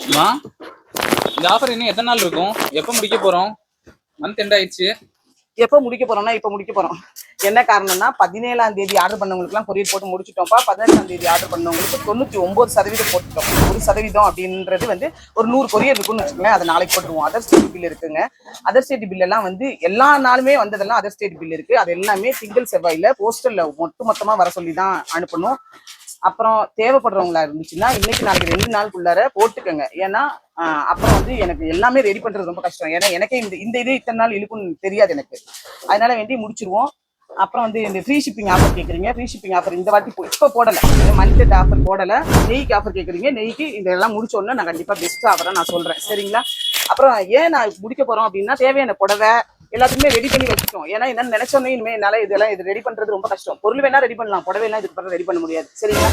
அம்மா, இந்த ஆஃபர் இன்னும் எத்தனை நாள் இருக்கும்? எப்போ முடிக்க போறோம்? மந்த் எண்ட் ஆயிடுச்சு. எப்போ முடிக்க போறோம்னா இப்போ முடிக்க போறோம். என்ன காரணம்னா 17ஆம் தேதி ஆர்டர் பண்ணவங்களுக்குலாம் கொரியர் போட்டு முடிச்சிட்டோம்ப்பா. 18ஆம் தேதி ஆர்டர் பண்ணவங்களுக்கு 99% போட்டுட்டோம். 1% அப்படின்றது வந்து ஒரு 100 கொரியர் இருக்குன்னு வச்சுக்கோங்களேன். அதை நாளைக்கு போட்டுருவோம். அதர் ஸ்டேட் பில் இருக்குங்க. அதர் ஸ்டேட் பில் எல்லாம் வந்து எல்லா நாளுமே வந்ததெல்லாம் அதர் ஸ்டேட் பில் இருக்கு. அது எல்லாமே திங்கள் செவ்வாயில போஸ்டல்ல மொத்தமா வர சொல்லி தான் அனுப்பணும். அப்புறம் தேவைப்படுறவங்களா இருந்துச்சுன்னா இன்னைக்கு நாளைக்கு 2 நாளுக்குள்ளார போட்டுக்கோங்க. ஏன்னா அப்புறம் வந்து எனக்கு எல்லாமே ரெடி பண்றது ரொம்ப கஷ்டம். ஏன்னா எனக்கே இந்த இது இத்தனை நாள் இழுக்குன்னு தெரியாது எனக்கு. அதனால வேண்டி முடிச்சிருவோம். அப்புறம் வந்து இந்த ஃப்ரீ ஷிப்பிங் ஆஃபர் கேட்குறீங்க. ஃப்ரீ ஷிப்பிங் ஆஃபர் இந்த வாட்டி இப்போ போடலை, மந்த் ஆஃபர் போடலை. நெய்க்கு ஆஃபர் கேட்குறீங்க. நெய்க்கு இதெல்லாம் முடிச்சோடனே நான் கண்டிப்பாக பெஸ்ட் ஆஃபராக நான் சொல்கிறேன், சரிங்களா? அப்புறம் ஏன் நான் முடிக்க போகிறோம் அப்படின்னா, தேவையான புடவை எல்லாத்துக்குமே ரெடி பண்ணி வச்சுட்டோம். ஏன்னா என்னன்னு நினைச்சோன்னே இனிமேல் என்னால் இதெல்லாம் இது ரெடி பண்ணுறது ரொம்ப கஷ்டம். பொருள் வேணா ரெடி பண்ணலாம், புடவை எல்லாம் இதுக்கு ரெடி பண்ண முடியாது, சரிங்களா?